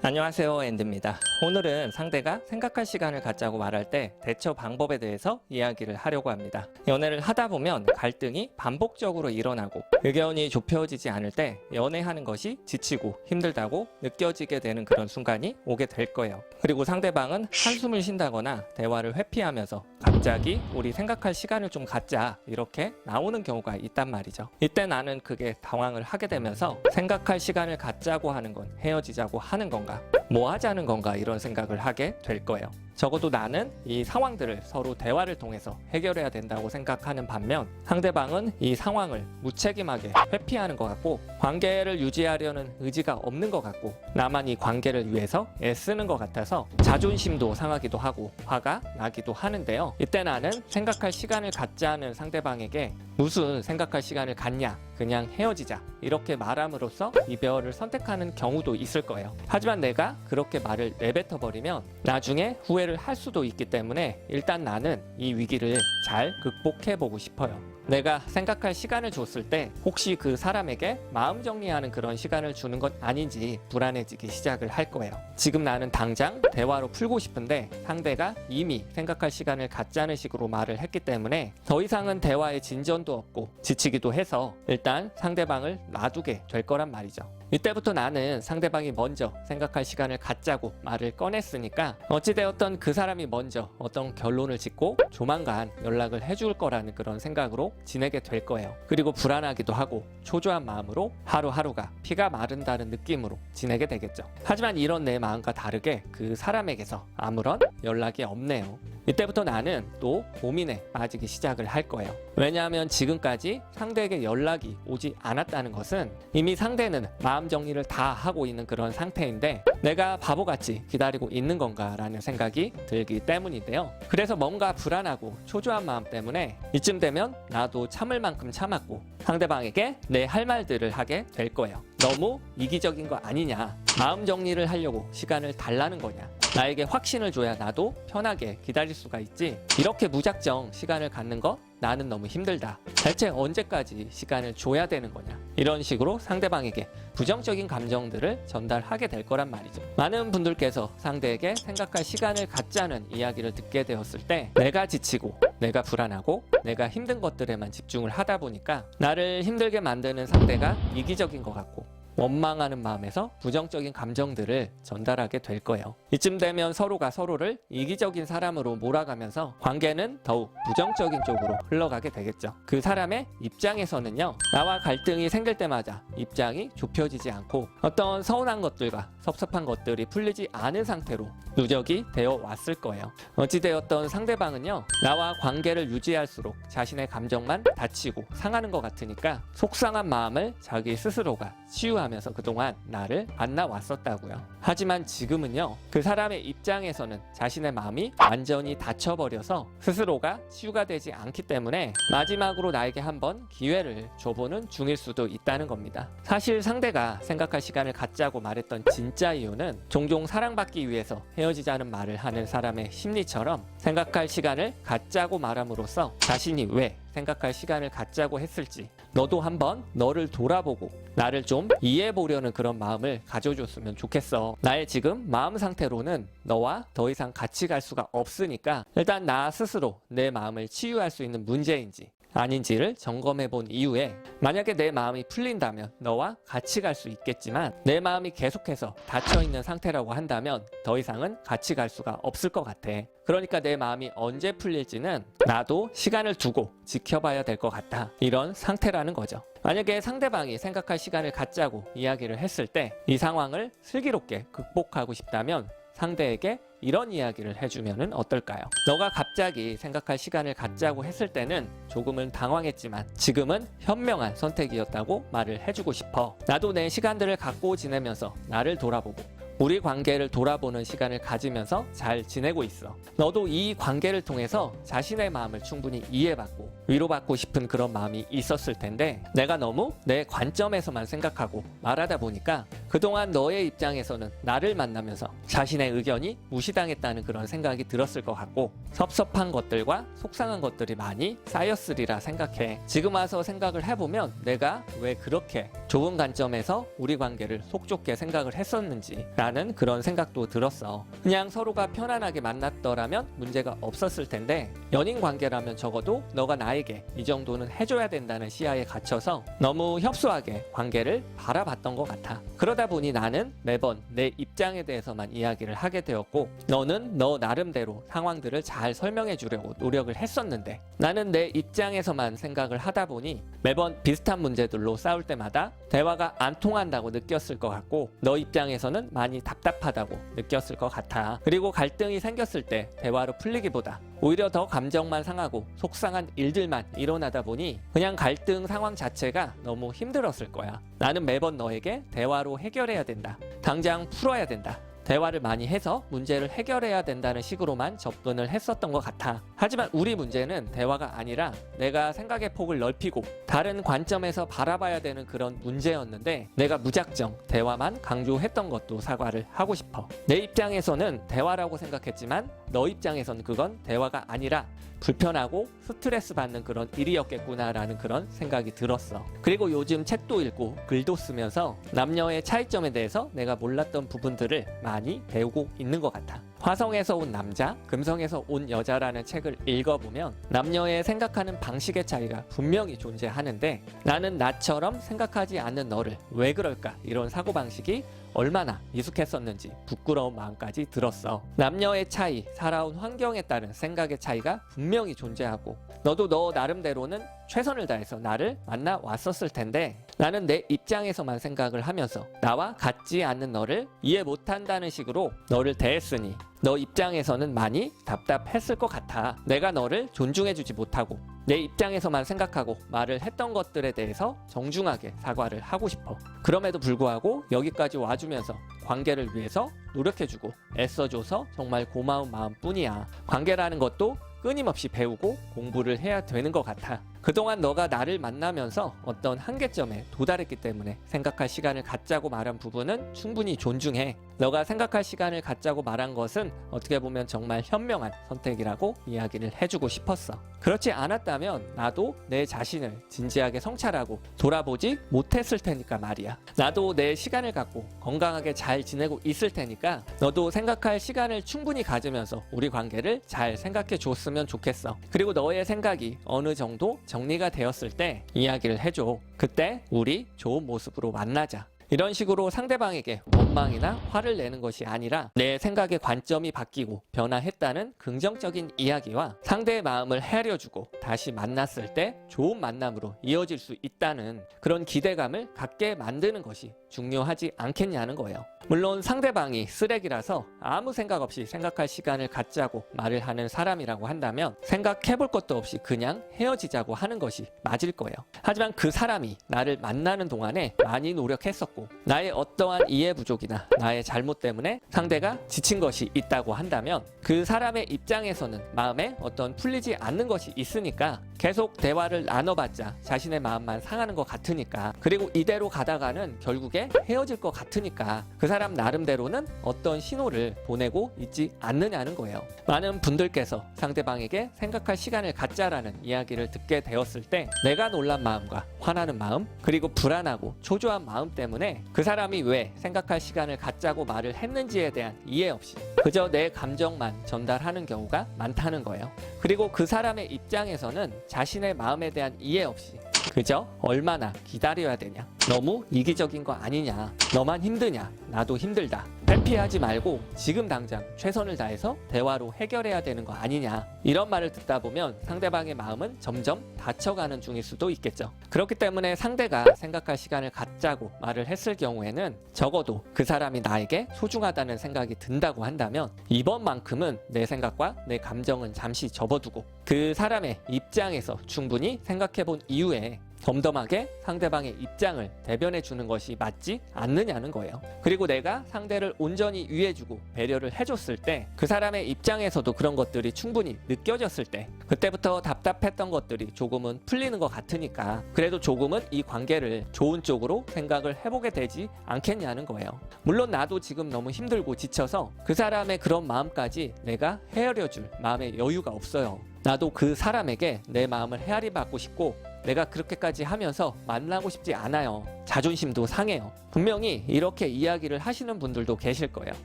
안녕하세요, 앤드입니다. 오늘은 상대가 생각할 시간을 갖자고 말할 때 대처 방법에 대해서 이야기를 하려고 합니다. 연애를 하다 보면 갈등이 반복적으로 일어나고 의견이 좁혀지지 않을 때 연애하는 것이 지치고 힘들다고 느껴지게 되는 그런 순간이 오게 될 거예요. 그리고 상대방은 한숨을 쉰다거나 대화를 회피하면서 갑자기 우리 생각할 시간을 좀 갖자 이렇게 나오는 경우가 있단 말이죠. 이때 나는 그게 당황을 하게 되면서 생각할 시간을 갖자고 하는 건 헤어지자고 하는 건가? 뭐 하자는 건가? 이런 생각을 하게 될 거예요. 적어도 나는 이 상황들을 서로 대화를 통해서 해결해야 된다고 생각하는 반면 상대방은 이 상황을 무책임하게 회피하는 것 같고 관계를 유지하려는 의지가 없는 것 같고 나만 이 관계를 위해서 애쓰는 것 같아서 자존심도 상하기도 하고 화가 나기도 하는데요. 이때 나는 생각할 시간을 갖자는 상대방에게 무슨 생각할 시간을 갖냐, 그냥 헤어지자 이렇게 말함으로써 이별을 선택하는 경우도 있을 거예요. 하지만 내가 그렇게 말을 내뱉어 버리면 나중에 후회를 할 수도 있기 때문에 일단 나는 이 위기를 잘 극복해 보고 싶어요. 내가 생각할 시간을 줬을 때 혹시 그 사람에게 마음 정리하는 그런 시간을 주는 것 아닌지 불안해지기 시작을 할 거예요. 지금 나는 당장 대화로 풀고 싶은데 상대가 이미 생각할 시간을 갖자는 식으로 말을 했기 때문에 더 이상은 대화에 진전도 없고 지치기도 해서 일단 상대방을 놔두게 될 거란 말이죠. 이때부터 나는 상대방이 먼저 생각할 시간을 갖자고 말을 꺼냈으니까 어찌되었던 그 사람이 먼저 어떤 결론을 짓고 조만간 연락을 해줄 거라는 그런 생각으로 지내게 될 거예요. 그리고 불안하기도 하고 초조한 마음으로 하루하루가 피가 마른다는 느낌으로 지내게 되겠죠. 하지만 이런 내 마음과 다르게 그 사람에게서 아무런 연락이 없네요. 이때부터 나는 또 고민에 빠지기 시작을 할 거예요. 왜냐하면 지금까지 상대에게 연락이 오지 않았다는 것은 이미 상대는 마음 정리를 다 하고 있는 그런 상태인데 내가 바보같이 기다리고 있는 건가라는 생각이 들기 때문인데요. 그래서 뭔가 불안하고 초조한 마음 때문에 이쯤 되면 나도 참을 만큼 참았고 상대방에게 내 할 말들을 하게 될 거예요. 너무 이기적인 거 아니냐? 마음 정리를 하려고 시간을 달라는 거냐? 나에게 확신을 줘야 나도 편하게 기다릴 수가 있지. 이렇게 무작정 시간을 갖는 거 나는 너무 힘들다. 대체 언제까지 시간을 줘야 되는 거냐? 이런 식으로 상대방에게 부정적인 감정들을 전달하게 될 거란 말이죠. 많은 분들께서 상대에게 생각할 시간을 갖자는 이야기를 듣게 되었을 때 내가 지치고 내가 불안하고 내가 힘든 것들에만 집중을 하다 보니까 나를 힘들게 만드는 상대가 이기적인 것 같고 원망하는 마음에서 부정적인 감정들을 전달하게 될 거예요. 이쯤 되면 서로가 서로를 이기적인 사람으로 몰아가면서 관계는 더욱 부정적인 쪽으로 흘러가게 되겠죠. 그 사람의 입장에서는요, 나와 갈등이 생길 때마다 입장이 좁혀지지 않고 어떤 서운한 것들과 섭섭한 것들이 풀리지 않은 상태로 누적이 되어 왔을 거예요. 어찌되었던 상대방은요, 나와 관계를 유지할수록 자신의 감정만 다치고 상하는 것 같으니까 속상한 마음을 자기 스스로가 치유하면서 그동안 나를 만나왔었다고요. 하지만 지금은요, 그 사람의 입장에서는 자신의 마음이 완전히 닫혀버려서 스스로가 치유가 되지 않기 때문에 마지막으로 나에게 한번 기회를 줘보는 중일 수도 있다는 겁니다. 사실 상대가 생각할 시간을 갖자고 말했던 진짜 이유는 종종 사랑받기 위해서 헤어지자는 말을 하는 사람의 심리처럼 생각할 시간을 갖자고 말함으로써 자신이 왜 생각할 시간을 갖자고 했을지 너도 한번 너를 돌아보고 나를 좀 이해해보려는 그런 마음을 가져줬으면 좋겠어. 나의 지금 마음 상태로는 너와 더 이상 같이 갈 수가 없으니까 일단 나 스스로 내 마음을 치유할 수 있는 문제인지 아닌지를 점검해 본 이후에 만약에 내 마음이 풀린다면 너와 같이 갈 수 있겠지만 내 마음이 계속해서 닫혀있는 상태라고 한다면 더 이상은 같이 갈 수가 없을 것 같아. 그러니까 내 마음이 언제 풀릴지는 나도 시간을 두고 지켜봐야 될 것 같다. 이런 상태라는 거죠. 만약에 상대방이 생각할 시간을 갖자고 이야기를 했을 때 이 상황을 슬기롭게 극복하고 싶다면 상대에게 이런 이야기를 해주면 어떨까요? 너가 갑자기 생각할 시간을 갖자고 했을 때는 조금은 당황했지만 지금은 현명한 선택이었다고 말을 해주고 싶어. 나도 내 시간들을 갖고 지내면서 나를 돌아보고 우리 관계를 돌아보는 시간을 가지면서 잘 지내고 있어. 너도 이 관계를 통해서 자신의 마음을 충분히 이해받고 위로받고 싶은 그런 마음이 있었을 텐데 내가 너무 내 관점에서만 생각하고 말하다 보니까 그동안 너의 입장에서는 나를 만나면서 자신의 의견이 무시당했다는 그런 생각이 들었을 것 같고 섭섭한 것들과 속상한 것들이 많이 쌓였으리라 생각해. 지금 와서 생각을 해보면 내가 왜 그렇게 좁은 관점에서 우리 관계를 속 좁게 생각을 했었는지 라는 그런 생각도 들었어. 그냥 서로가 편안하게 만났더라면 문제가 없었을 텐데 연인 관계라면 적어도 너가 나에게 이 정도는 해줘야 된다는 시야에 갇혀서 너무 협소하게 관계를 바라봤던 것 같아. 그러다 보니 나는 매번 내 입장에 대해서만 이야기를 하게 되었고 너는 너 나름대로 상황들을 잘 설명해 주려고 노력을 했었는데 나는 내 입장에서만 생각을 하다 보니 매번 비슷한 문제들로 싸울 때마다 대화가 안 통한다고 느꼈을 것 같고 너 입장에서는 많이 답답하다고 느꼈을 것 같아. 그리고 갈등이 생겼을 때 대화로 풀리기보다 오히려 더 감정만 상하고 속상한 일들만 일어나다 보니 그냥 갈등 상황 자체가 너무 힘들었을 거야. 나는 매번 너에게 대화로 해결해야 된다. 당장 풀어야 된다. 대화를 많이 해서 문제를 해결해야 된다는 식으로만 접근을 했었던 것 같아. 하지만 우리 문제는 대화가 아니라 내가 생각의 폭을 넓히고 다른 관점에서 바라봐야 되는 그런 문제였는데 내가 무작정 대화만 강조했던 것도 사과를 하고 싶어. 내 입장에서는 대화라고 생각했지만 너 입장에서는 그건 대화가 아니라 불편하고 스트레스 받는 그런 일이었겠구나라는 그런 생각이 들었어. 그리고 요즘 책도 읽고 글도 쓰면서 남녀의 차이점에 대해서 내가 몰랐던 부분들을 많이 배우고 있는 것 같아. 화성에서 온 남자, 금성에서 온 여자라는 책을 읽어보면 남녀의 생각하는 방식의 차이가 분명히 존재하는데 나는 나처럼 생각하지 않는 너를 왜 그럴까 이런 사고방식이 얼마나 미숙했었는지 부끄러운 마음까지 들었어. 남녀의 차이, 살아온 환경에 따른 생각의 차이가 분명히 존재하고 너도 너 나름대로는 최선을 다해서 나를 만나왔었을 텐데 나는 내 입장에서만 생각을 하면서 나와 같지 않는 너를 이해 못한다는 식으로 너를 대했으니 너 입장에서는 많이 답답했을 것 같아. 내가 너를 존중해주지 못하고 내 입장에서만 생각하고 말을 했던 것들에 대해서 정중하게 사과를 하고 싶어. 그럼에도 불구하고 여기까지 와주면서 관계를 위해서 노력해주고 애써줘서 정말 고마운 마음뿐이야. 관계라는 것도 끊임없이 배우고 공부를 해야 되는 것 같아. 그동안 너가 나를 만나면서 어떤 한계점에 도달했기 때문에 생각할 시간을 갖자고 말한 부분은 충분히 존중해. 너가 생각할 시간을 갖자고 말한 것은 어떻게 보면 정말 현명한 선택이라고 이야기를 해주고 싶었어. 그렇지 않았다면 나도 내 자신을 진지하게 성찰하고 돌아보지 못했을 테니까 말이야. 나도 내 시간을 갖고 건강하게 잘 지내고 있을 테니까 너도 생각할 시간을 충분히 가지면서 우리 관계를 잘 생각해 줬으면 좋겠어. 그리고 너의 생각이 어느 정도 정리가 되었을 때 이야기를 해줘. 그때 우리 좋은 모습으로 만나자. 이런 식으로 상대방에게 원망이나 화를 내는 것이 아니라 내 생각의 관점이 바뀌고 변화했다는 긍정적인 이야기와 상대의 마음을 헤아려주고 다시 만났을 때 좋은 만남으로 이어질 수 있다는 그런 기대감을 갖게 만드는 것이 중요하지 않겠냐는 거예요. 물론 상대방이 쓰레기라서 아무 생각 없이 생각할 시간을 갖자고 말을 하는 사람이라고 한다면 생각해볼 것도 없이 그냥 헤어지자고 하는 것이 맞을 거예요. 하지만 그 사람이 나를 만나는 동안에 많이 노력했었고 나의 어떠한 이해 부족이나 나의 잘못 때문에 상대가 지친 것이 있다고 한다면 그 사람의 입장에서는 마음에 어떤 풀리지 않는 것이 있으니까 계속 대화를 나눠봤자 자신의 마음만 상하는 것 같으니까, 그리고 이대로 가다가는 결국에 헤어질 것 같으니까 그 사람 나름대로는 어떤 신호를 보내고 있지 않느냐는 거예요. 많은 분들께서 상대방에게 생각할 시간을 갖자라는 이야기를 듣게 되었을 때 내가 놀란 마음과 화나는 마음, 그리고 불안하고 초조한 마음 때문에 그 사람이 왜 생각할 시간을 갖자고 말을 했는지에 대한 이해 없이 그저 내 감정만 전달하는 경우가 많다는 거예요. 그리고 그 사람의 입장에서는 자신의 마음에 대한 이해 없이 그저 얼마나 기다려야 되냐, 너무 이기적인 거 아니냐, 너만 힘드냐, 나도 힘들다, 회피하지 말고 지금 당장 최선을 다해서 대화로 해결해야 되는 거 아니냐, 이런 말을 듣다 보면 상대방의 마음은 점점 닫혀가는 중일 수도 있겠죠. 그렇기 때문에 상대가 생각할 시간을 갖자고 말을 했을 경우에는 적어도 그 사람이 나에게 소중하다는 생각이 든다고 한다면 이번만큼은 내 생각과 내 감정은 잠시 접어두고 그 사람의 입장에서 충분히 생각해 본 이후에 덤덤하게 상대방의 입장을 대변해 주는 것이 맞지 않느냐는 거예요. 그리고 내가 상대를 온전히 위해주고 배려를 해줬을 때 그 사람의 입장에서도 그런 것들이 충분히 느껴졌을 때 그때부터 답답했던 것들이 조금은 풀리는 것 같으니까 그래도 조금은 이 관계를 좋은 쪽으로 생각을 해보게 되지 않겠냐는 거예요. 물론 나도 지금 너무 힘들고 지쳐서 그 사람의 그런 마음까지 내가 헤아려줄 마음의 여유가 없어요. 나도 그 사람에게 내 마음을 헤아리 받고 싶고 내가 그렇게까지 하면서 만나고 싶지 않아요. 자존심도 상해요. 분명히 이렇게 이야기를 하시는 분들도 계실 거예요.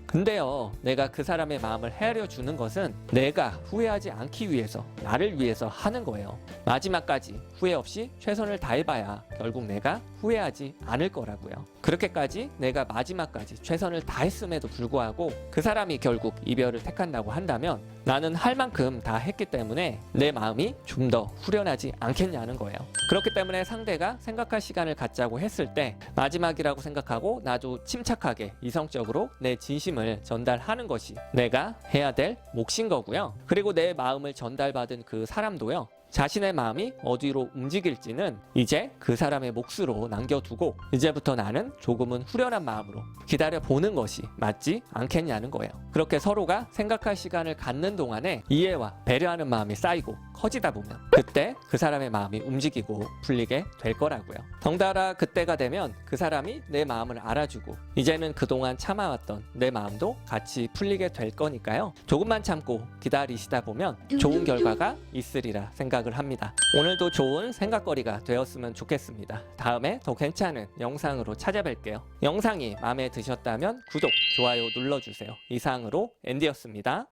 근데요, 내가 그 사람의 마음을 헤아려 주는 것은 내가 후회하지 않기 위해서, 나를 위해서 하는 거예요. 마지막까지 후회 없이 최선을 다해봐야 결국 내가 후회하지 않을 거라고요. 그렇게까지 내가 마지막까지 최선을 다했음에도 불구하고 그 사람이 결국 이별을 택한다고 한다면 나는 할 만큼 다 했기 때문에 내 마음이 좀 더 후련하지 않겠냐는 거예요. 그렇기 때문에 상대가 생각할 시간을 갖자고 했을 때 마지막이라고 생각하고 나도 침착하게 이성적으로 내 진심을 전달하는 것이 내가 해야 될 몫인 거고요. 그리고 내 마음을 전달받은 그 사람도요. 자신의 마음이 어디로 움직일지는 이제 그 사람의 몫으로 남겨두고 이제부터 나는 조금은 후련한 마음으로 기다려보는 것이 맞지 않겠냐는 거예요. 그렇게 서로가 생각할 시간을 갖는 동안에 이해와 배려하는 마음이 쌓이고 커지다 보면 그때 그 사람의 마음이 움직이고 풀리게 될 거라고요. 덩달아 그때가 되면 그 사람이 내 마음을 알아주고 이제는 그동안 참아왔던 내 마음도 같이 풀리게 될 거니까요. 조금만 참고 기다리시다 보면 좋은 결과가 있으리라 생각을 합니다. 오늘도 좋은 생각거리가 되었으면 좋겠습니다. 다음에 더 괜찮은 영상으로 찾아뵐게요. 영상이 마음에 드셨다면 구독, 좋아요 눌러주세요. 이상으로 앤디였습니다.